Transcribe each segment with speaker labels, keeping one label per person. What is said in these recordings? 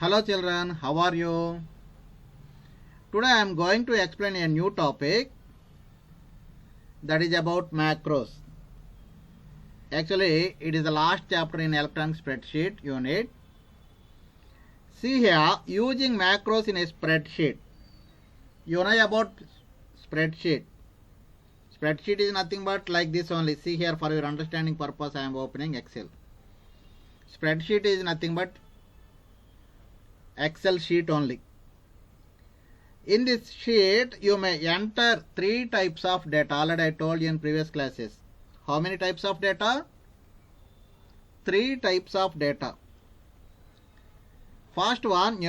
Speaker 1: Hello children, how are you? Today I am going to explain a new topic that is about macros. Actually, it is the last chapter in electronic spreadsheet unit. See here, using macros in a spreadsheet. You know about spreadsheet. Spreadsheet is nothing but like this only. See here, for your understanding purpose I am opening Excel. Spreadsheet is nothing but Excel sheet only. In this sheet, you may enter 3 types of data. Already I told you in previous classes. How many types of data? 3 types of data. First one,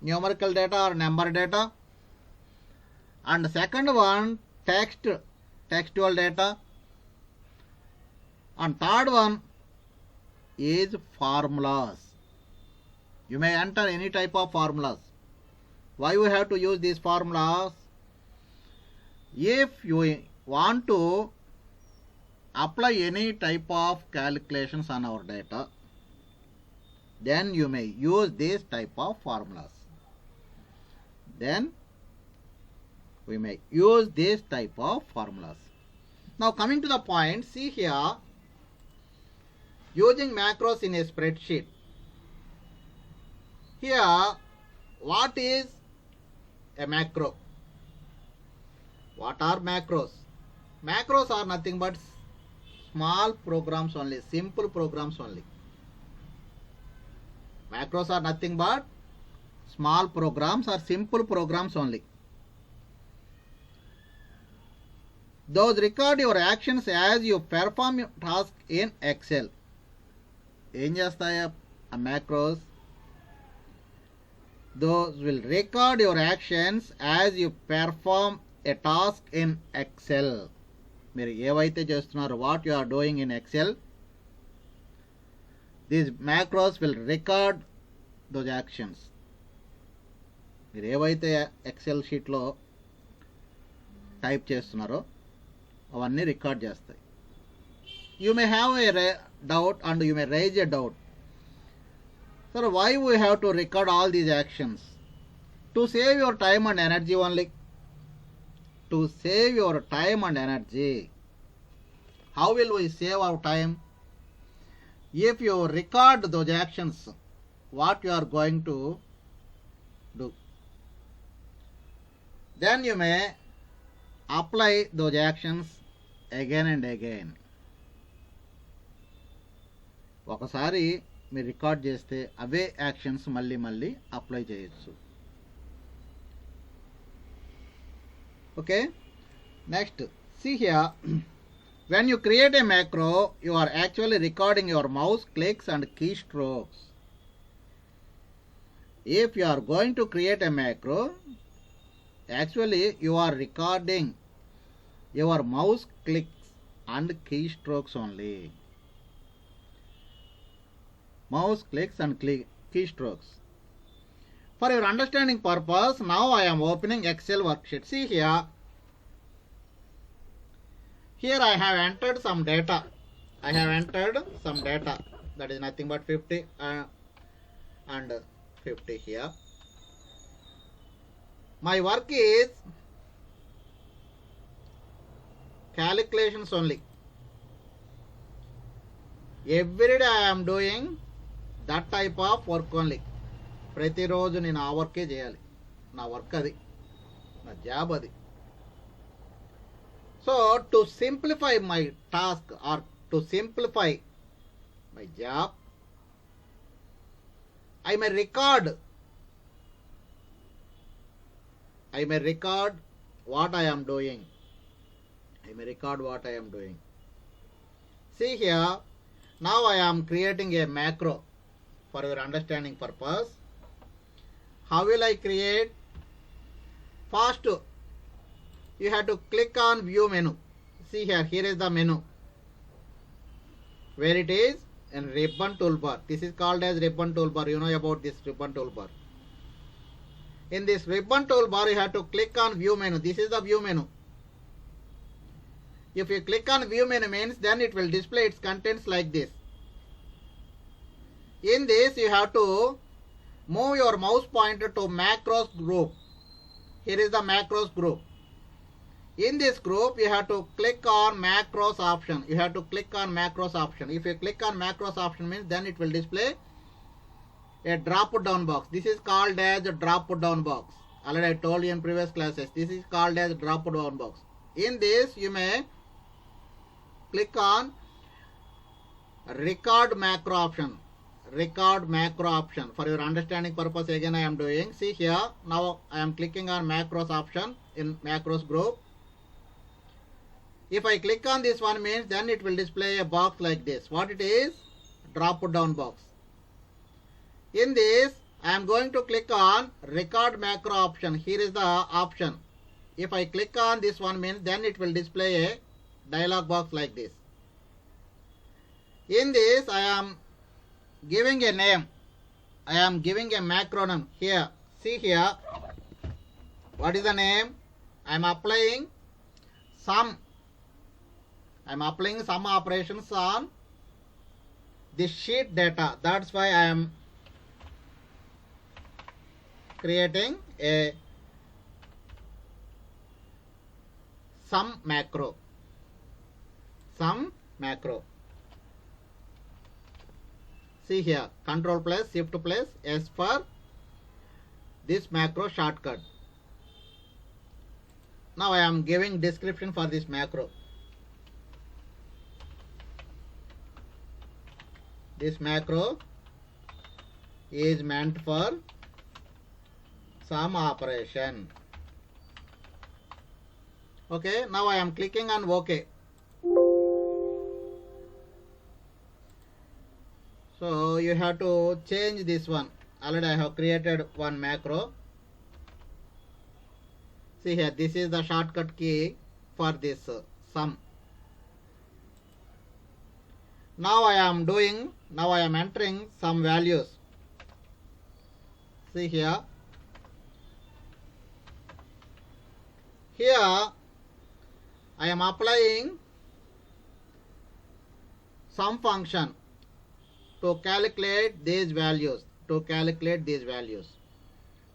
Speaker 1: numerical data or number data. And second one, textual data. And third one is formulas. You may enter any type of formulas. Why we have to use these formulas? If you want to apply any type of calculations on our data, then you may use this type of formulas. Then we may use this type of formulas. Now coming to the point, see here, using macros in a spreadsheet. Here, what is a macro? What are macros? Macros are nothing but small programs only, simple programs only. Macros are nothing but small programs or simple programs only. Those record your actions as you perform your task in Excel. ఏం చేస్తాయా ఆ macros? Those will record your actions as you perform a task in Excel. మీరు ఏవైతే చేస్తున్నారో what you are doing in Excel, these macros will record those actions. మీరు ఏవైతే XL షీట్లో type చేస్తున్నారో అవన్నీ రికార్డ్ చేస్తాయి. You may have a doubt and you may raise a doubt. Sir, why we have to record all these actions? To save your time and energy only. To save your time and energy. How will we save our time? If you record those actions, what you are going to do? Then you may apply those actions again and again. ఒకసారి మీరు record చేస్తే అవే actions మళ్ళీ మళ్ళీ apply చేయొచ్చు. Okay, next see here, when you create a macro, you are actually recording your mouse clicks and keystrokes. If you are going to create a macro, actually you are recording your mouse clicks and keystrokes only. Mouse clicks and keystrokes. For your understanding purpose, now I am opening Excel worksheet. See here. Here I have entered some data. I have entered some data. That is nothing but 50 and 50 here. My work is calculations only. Every day I am doing that type of work only. ప్రతిరోజు నేను ఆ వర్కే చేయాలి. నా work అది, నా job అది. So to simplify my task are to simplify my job, I may record what I am doing. See here, now I am creating a macro for your understanding purpose. How will I create? First, you have to click on view menu. See here, here is the menu. Where it is? In ribbon toolbar. This is called as ribbon toolbar. You know about this ribbon toolbar. In this ribbon toolbar, you have to click on view menu. This is the view menu. If you click on view menu means, then it will display its contents like this. In this, you have to move your mouse pointer to macros group. Here is the macros group. In this group, you have to click on macros option. You have to click on macros option. If you click on macros option means then it will display a drop down box. This is called as a drop down box. Already I told you in previous classes. This is called as drop down box. In this, you may click on record macro option. Record macro option. For your understanding purpose, again I am doing. See here. Now I am clicking on macros option in macros group. If I click on this one means then it will display a box like this. What it is? Drop down box. In this, I am going to click on record macro option. Here is the option. If I click on this one means then it will display a dialog box like this. In this, I am giving a name. I am giving a macronym here. See here. What is the name? I am applying some. I am applying some operations on this sheet data. That's why I am creating a sum macro. Sum macro. See here, control plus shift plus S for this macro shortcut. Now I am giving description for this macro. This macro is meant for sum operation. Okay, now I am clicking on OK. So you have to change this one. Already I have created one macro. See here, this is the shortcut key for this sum. Now I am entering some values. See here. Here I am applying sum function to calculate these values.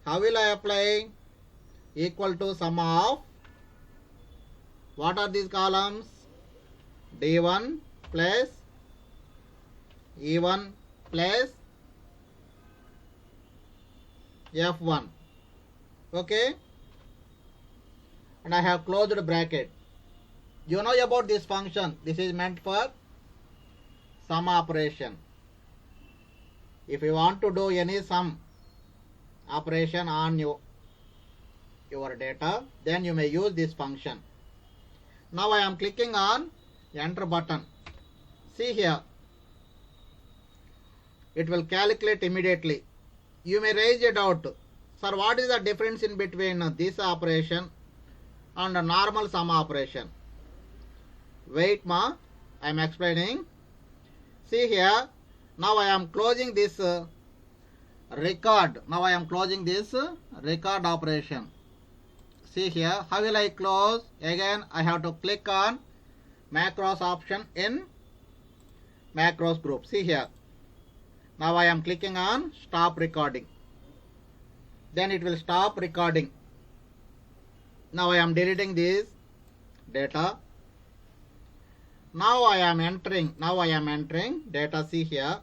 Speaker 1: How will I apply? Equal to sum of, what are these columns? D1 plus E1 plus F1. Okay. And I have closed bracket. You know about this function. This is meant for sum operation. If you want to do any sum operation on your data, then you may use this function. Now I am clicking on enter button. See here. It will calculate immediately. You may raise a doubt. Sir, what is the difference in between this operation and a normal sum operation? Wait ma, I am explaining. See here. Now I am closing this record. Now I am closing this record operation. See here. How will I close? Again, I have to click on macros option in macros group. See here. Now I am clicking on stop recording. Then it will stop recording. Now I am deleting this data. Now I am entering data. See here.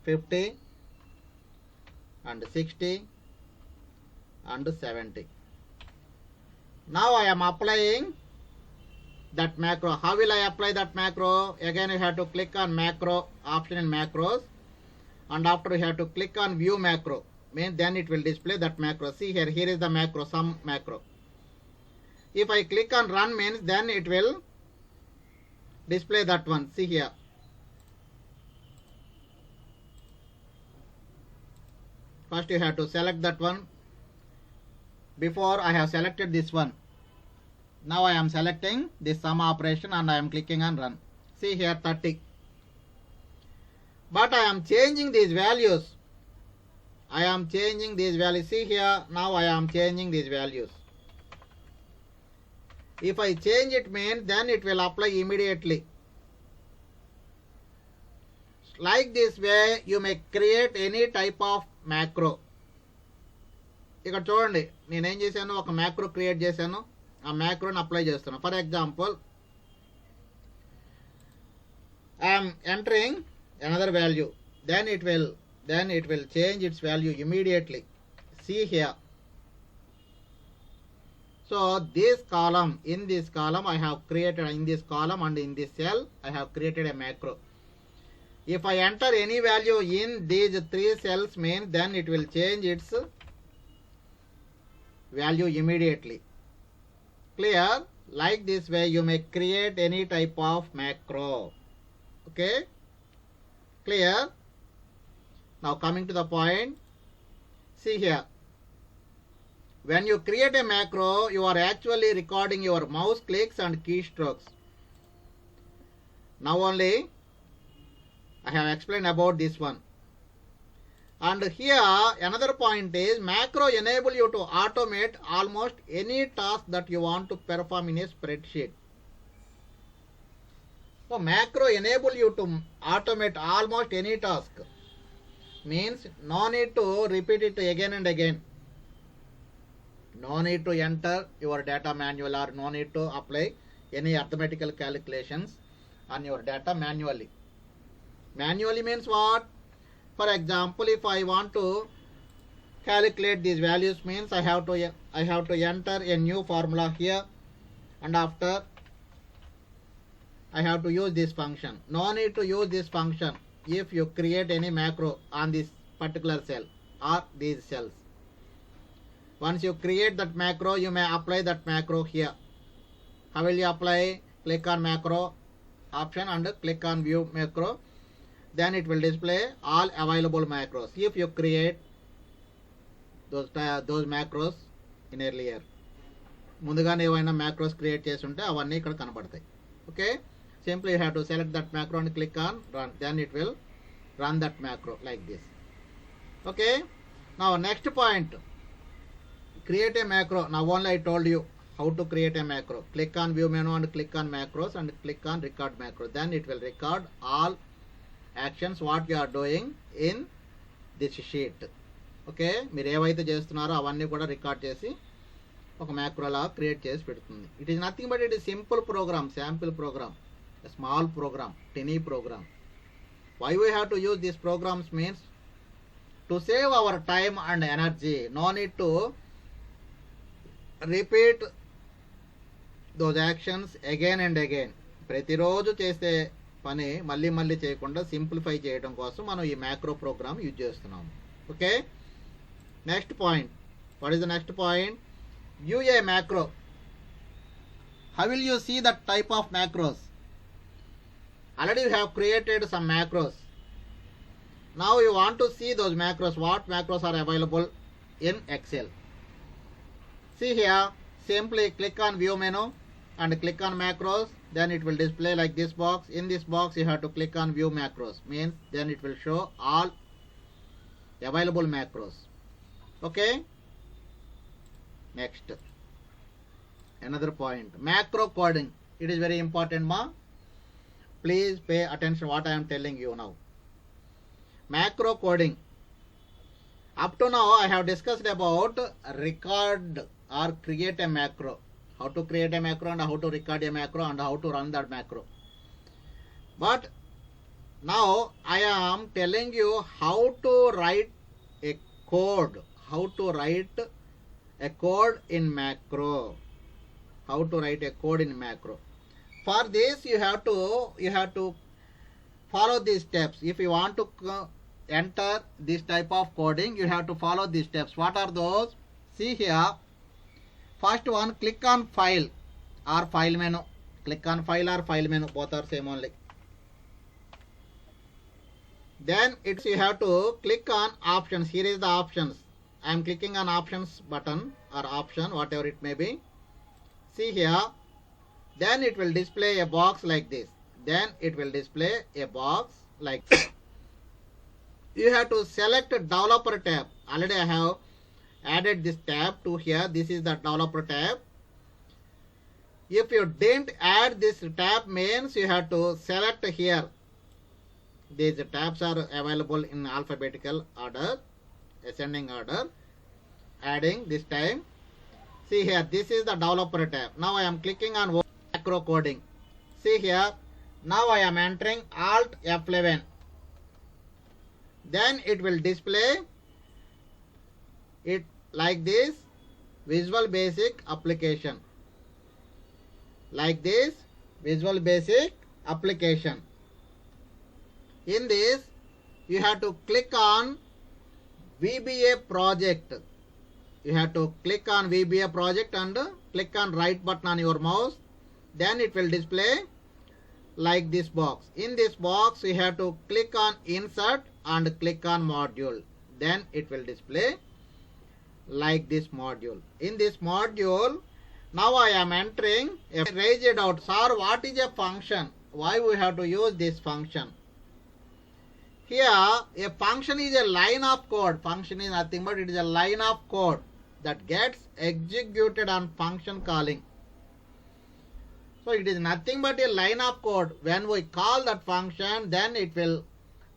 Speaker 1: 50 and 60 and 70. Now I am applying that macro. How will I apply that macro? Again, you have to click on macro option in macros, and after you have to click on view macro. Then it will display that macro. See here, here is the macro, sum macro. If I click on run means then it will display that one. See here. First you have to select that one. Before I have selected this one. Now I am selecting this sum operation and I am clicking on run. See here 30. But I am changing these values. See here, now I am changing these values. If I change it means then it will apply immediately. Like this way you may create any type of macro. ఇక్కడ చూడండి, నేనేం చేశాను, ఒక macro create చేశాను, ఆ macaroni apply చేస్తున్నాను. For example, I'm entering another value, then it will change its value immediately. See here. So this column, in this column I have created, in this column and in this cell I have created a macro. If I enter any value in these 3 cells means, then it will change its value immediately. Clear? Like this way you may create any type of macro. Okay, clear? Now coming to the point, see here, when you create a macro, you are actually recording your mouse clicks and keystrokes. Now only I have explained about this one. And here another point is, macro enable you to automate almost any task that you want to perform in a spreadsheet. So macro enable you to automate almost any task. Means no need to repeat it again and again. No need to enter your data manual, or no need to apply any arithmetical calculations on your data manually. Manually means what? For example, if I want to calculate these values means I have to enter a new formula here, and after I have to use this function. No need to use this function if you create any macro on this particular cell or these cells. Once you create that macro, you may apply that macro here. How will you apply? Click on macro option and click on view macro. Then it will display all available macros if you create those macros in earlier. ముందుగానే ఏవైనా macros create చేసి ఉంటే అవన్నీ ఇక్కడ కనబడతాయి. Okay, simply you have to select that macro and click on run, then it will run that macro like this. Okay, now next point, create a macro. Now only I told you how to create a macro. Click on view menu and click on macros and click on record macro, then it will record all actions what you are doing in this sheet. Okay, మీరు ఏవైతే చేస్తున్నారో అవన్నీ కూడా record చేసి ఒక macro లా create చేసి పెడుతుంది. It is nothing but it is simple program, sample program, a small program, tiny program. Why we have to use these programs means to save our time and energy. No need to repeat those actions again and again. ప్రతిరోజు చేసే పని మళ్ళీ మళ్ళీ చేయకుండా simplify చేయడం కోసం మనం ఈ మ్యాక్రో ప్రోగ్రామ్ యూజ్ చేస్తున్నాము. Okay, next point. What is the next point? View A macro. How will you see that type of macros? Already you have created some macros. Now you want to see those macros. What macros are available in Excel? See here, simply click on view menu and click on macros. Then it will display like this box. In this box you have to click on view macros. Means then it will show all available macros. Okay. Next, another point, macro coding. It is very important, ma. Please pay attention what I am telling you now. Macro coding. Up to now I have discussed about record or create a macro. How to create a macro and how to record a macro and how to run that macro. But now I am telling you how to write a code. How to write a code in macro. How to write a code in macro. For this you have to follow these steps. If you want to enter this type of coding, you have to follow these steps. What are those? See here, first one, click on file or file menu. Click on file or file menu, both are same only. Then you have to click on options. Here is the options. I am clicking on options button or option, whatever it may be. See here, then it will display a box like this. Then it will display a box like this. You have to select developer tab. Already I have added this tab to here. This is the developer tab. If you didn't add this tab means you have to select here. These tabs are available in alphabetical order. ascending order, adding this time. See here, this is the developer tab. Now I am clicking on macro coding. See here, now I am entering Alt F11. Then it will display it like this, Visual Basic application. Like this, Visual Basic application. In this, you have to click on VBA project. You have to click on VBA project and click on right button on your mouse. Then it will display like this box. In this box, you have to click on insert and click on module. Then it will display like this module. In this module, now I am entering a raised out. Sir, what is a function? Why we have to use this function? Here, a function is a line of code. Function is nothing but it is a line of code that gets executed on function calling. So it is nothing but a line of code. When we call that function, then it will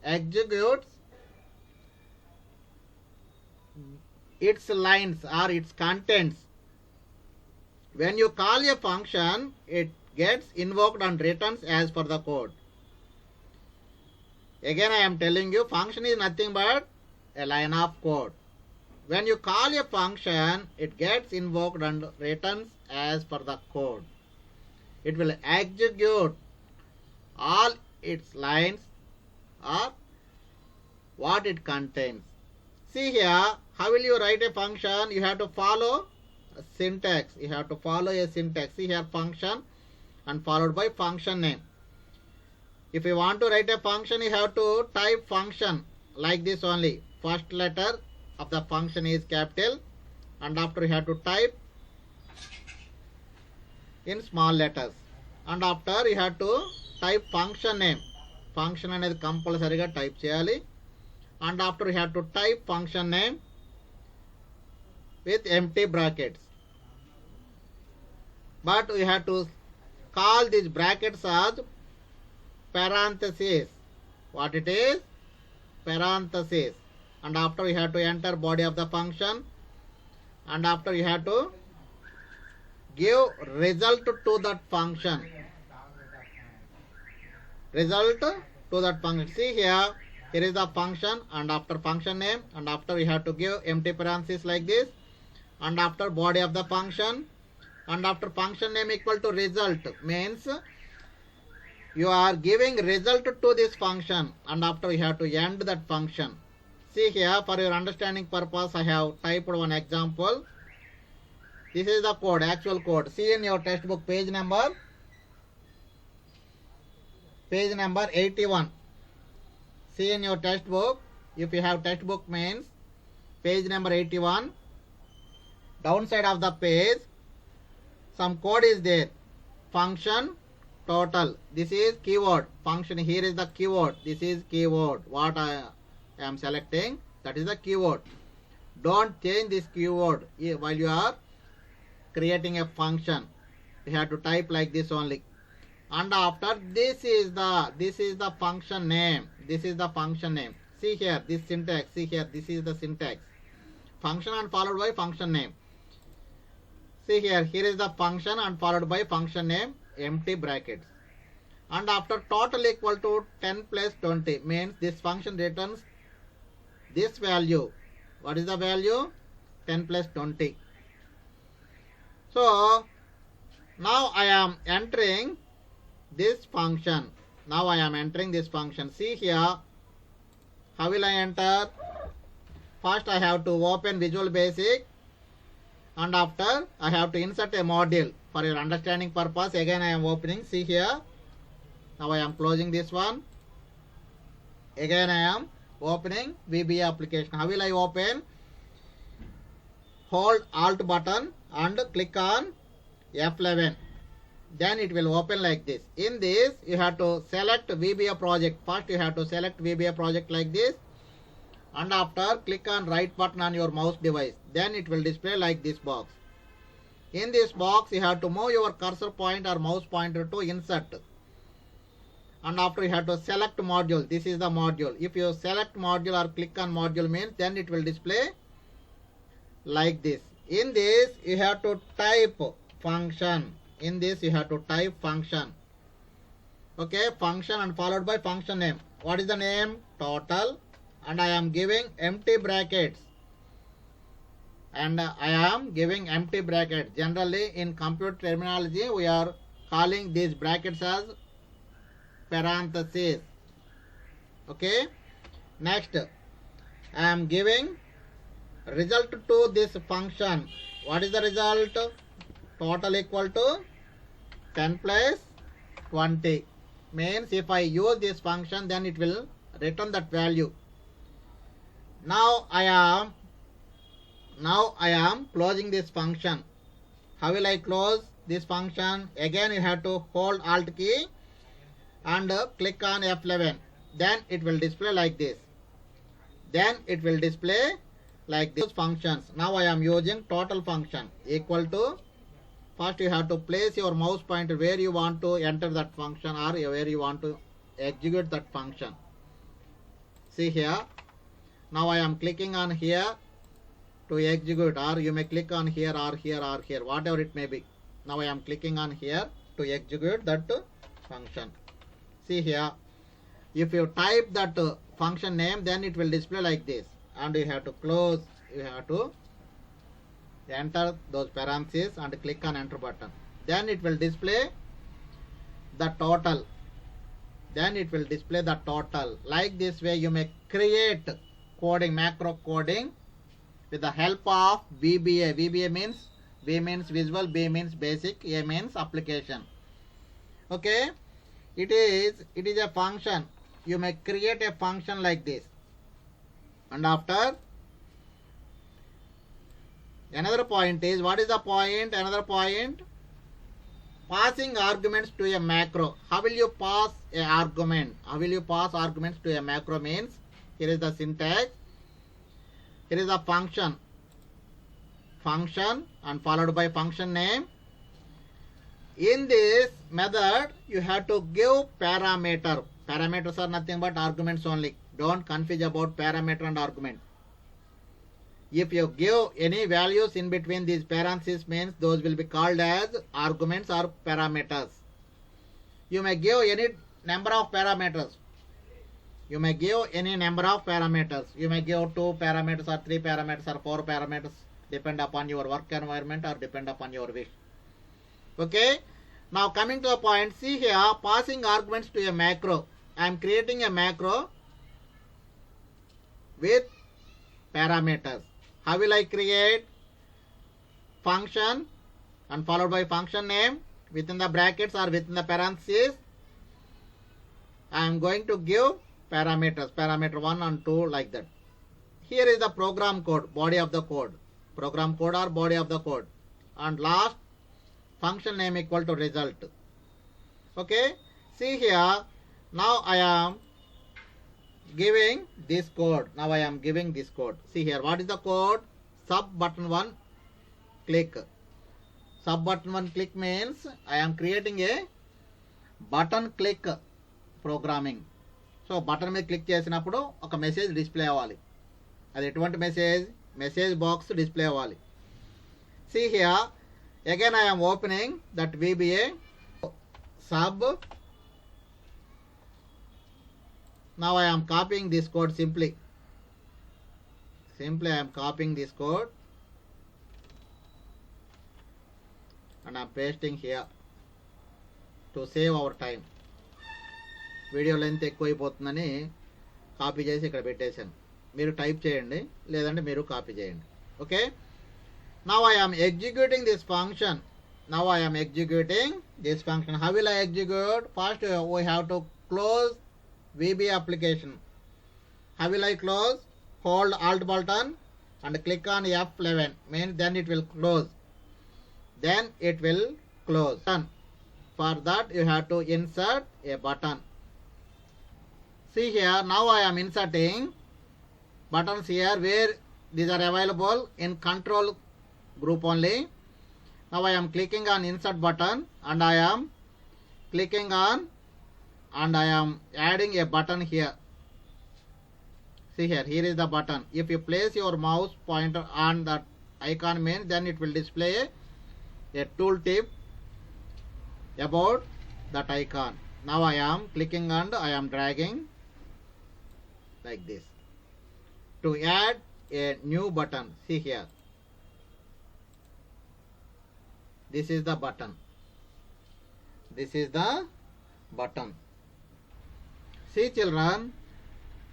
Speaker 1: execute its lines or its contents. When you call a function, it gets invoked and returns as per the code. Again, I am telling you, function is nothing but a line of code. When you call a function, it gets invoked and returns as per the code. It will execute all its lines or what it contains. See here, how will you write a function? You have to follow a syntax. You have to follow a syntax. See here, function and followed by function name. If you want to write a function, you have to type function like this only. First letter of the function is capital, and after you have to type in small letters, and after you have to type function name. Function అనేది కంపల్సరీగా type చేయాలి, and after you have to type function name with empty brackets, but you have to call these brackets as parenthesis. What it is? Parenthesis. And after you have to enter body of the function, and after you have to give result to that function. Result to that function. See here, here is the function, and after function name, and after you have to give empty parenthesis like this, and after body of the function, and after function name equal to result, means you are giving result to this function, and after you have to end that function. See here, for your understanding purpose, I have typed one example. This is the code, actual code. See in your textbook page number 81. See in your textbook, if you have textbook means page number 81. Downside of the page, some code is there. Function total. This is keyword. Function, here is the keyword. This is keyword. What I am selecting, that is the keyword. Don't change this keyword while you are creating a function. You have to type like this only. And after this is the function name. This is the function name. See here, this syntax. See here, this is the syntax. Function and followed by function name. See here, here is the function and followed by function name, empty brackets. And after total equal to 10 plus 20 means this function returns this value. What is the value? 10 plus 20. So now I am entering this function. Now I am entering this function. See here, how will I enter? First I have to open Visual Basic, and after I have to insert a module. For your understanding purpose, again I am opening. See here, now I am closing this one. Again I am opening VBA application. How will I open? Hold Alt button and click on F11. Then it will open like this. In this, you have to select VBA project. First you have to select VBA project like this, and after click on right button on your mouse device. Then it will display like this box. In this box, you have to move your cursor point or mouse pointer to insert. and after you have to select module. This is the module. If you select module or click on module means, then it will display like this. In this you have to type function. In this you have to type function. Okay, function and followed by function name. What is the name? Total. And I am giving empty brackets. And I am giving empty brackets. Generally in computer terminology we are calling these brackets as parentheses. Okay. Next, I am giving result to this function. What is the result? Total equal to 10 plus 20. Means if I use this function, then it will return that value. Now I am closing this function. How will I close this function? Again you have to hold Alt key and click on F11. Then it will display like this. Then it will display like these functions. Now I am using total function equal to. First you have to place your mouse pointer where you want to enter that function or where you want to execute that function. See here. Now I am clicking on here to execute, or you may click on here or here or here, whatever it may be. Now I am clicking on here to execute that function. See here. If you type that function name, then it will display like this. And you have to close, you have to enter those parentheses and click on enter button. Then it will display the total. Then it will display the total. Like this way you may create coding, macro coding with the help of VBA. VBA means V means visual, B means basic, A means application. Okay. It is a function. You may create a function like this. And after, another point is, what is the point? Another point, passing arguments to a macro. How will you pass an argument? How will you pass arguments to a macro means, here is the syntax. Here is a function. Function and followed by function name. In this method, you have to give parameter. Parameters are nothing but arguments only. Don't confuse about parameter and argument. If you give any values in between these parentheses means those will be called as arguments or parameters. You may give any number of parameters. You may give any number of parameters. You may give 2 parameters or 3 parameters or 4 parameters. Depend upon your work environment or depend upon your wish. Okay. Now coming to a point, see here, passing arguments to a macro. I am creating a macro with parameters. How will I create? Function and followed by function name within the brackets or within the parentheses. I am going to give parameters, parameter 1 and 2 like that. Here is the program code, body of the code. Program code or body of the code. And last, function name equal to result. Okay. See here. Now I am giving this code. Now I am giving this code. See here. What is the code? Sub button 1 click. Sub button 1 click means I am creating a button click programming. So button మీద click చేసినప్పుడు ఒక message display అవ్వాలి. అది ఎటువంటి message? Message box display అవ్వాలి. See here. Again I am opening that VBA sub. Now I am copying this code simply. Simply I am copying this code and I am pasting here to save our time. Video length ఎక్కువైపోతుందని copy చేసి ఇక్కడ పెట్టేశాను. మీరు type చేయండి, లేదంటే మీరు copy చేయండి. Okay. Now I am executing this function. Now I am executing this function. How will I execute? First we have to close VB application. How will I close? Hold Alt button and click on F11. Means then it will close. Then it will close. For that you have to insert a button. See here. Now I am inserting buttons here where these are available in control group only. Now I am clicking on insert button and I am clicking on and I am adding a button here. See here is the button. If you place your mouse pointer on that icon means, then it will display a tooltip about that icon. Now I am clicking and I am dragging like this to add a new button. See here, this is the button. This is the button. See children,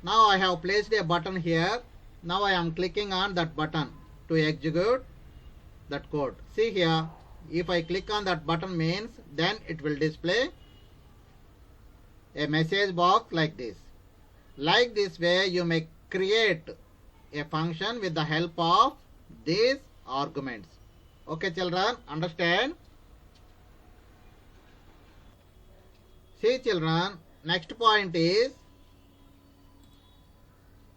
Speaker 1: now I have placed a button here. Now I am clicking on that button to execute that code. See here, if I click on that button means, then it will display a message box like this. Like this way you may create a function with the help of these arguments. Okay children, understand? See children, next point is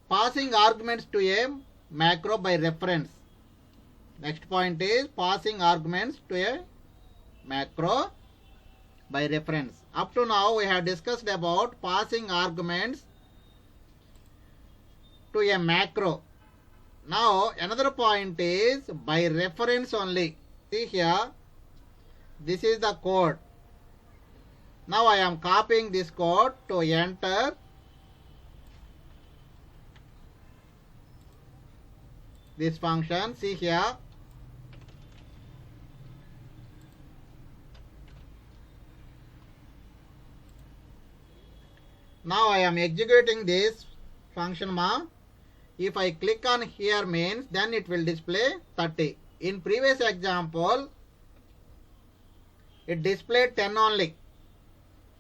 Speaker 1: passing arguments to a macro by reference. Next point is passing arguments to a macro by reference. Up to now we have discussed about passing arguments to a macro. Now another point is by reference only. See here, this is the code. Now I am copying this code to enter this function. See here, now I am executing this function ma. If I click on here means, then it will display 30. In previous example it displayed 10 only.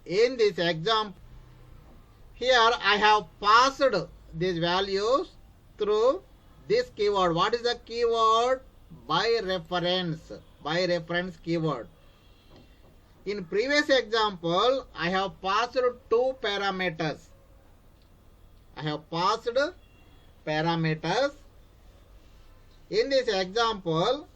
Speaker 1: In this example here I have passed these values through this keyword. What is the keyword? By reference. By reference keyword. In previous example I have passed two parameters. I have passed parameters. In this example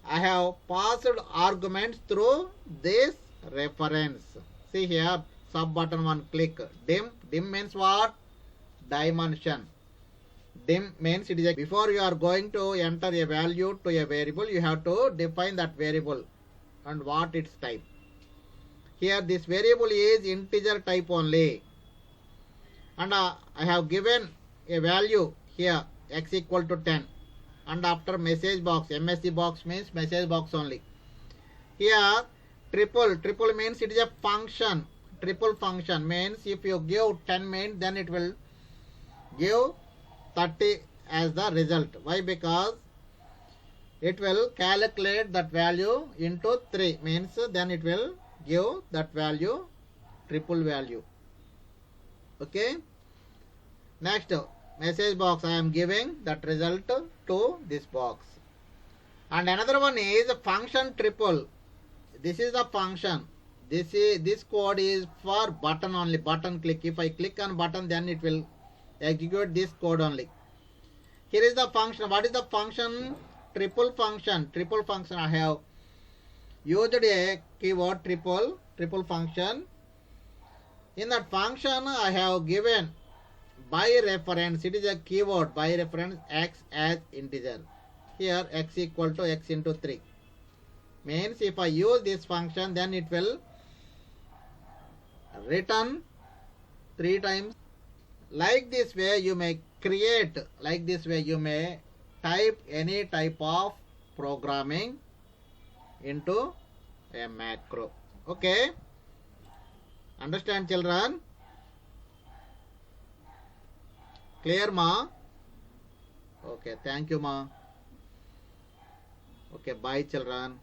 Speaker 1: I have passed arguments through this reference. See here, sub button 1, click dim. Dim means what? Dimension. Dim means it is before you are going to enter a value to a variable, you have to define that variable and what its type. Here this variable is integer type only, and I have given a value here x equal to 10, and after message box, MSC box means message box only. Here triple means it is a function. Triple function means if you give 10 means, then it will give 30 as the result. Why? Because it will calculate that value into 3 means, then it will give that value, triple value. Okay. Next, message box, I am giving that result to this box. And another one is function triple. This is the function. This code is for button only, button click. If I click on button, then it will execute this code only. Here is the function. What is the function? Triple function. Triple function. I have used a keyword triple function. In that function I have given by reference. It is a keyword by reference x as integer. Here x equal to x into 3. Means if I use this function, then it will return 3 times. Like this way you may create, like this way you may type any type of programming into a macro. Okay. Understand children? Clear ma? Okay, thank you ma. Okay, bye children.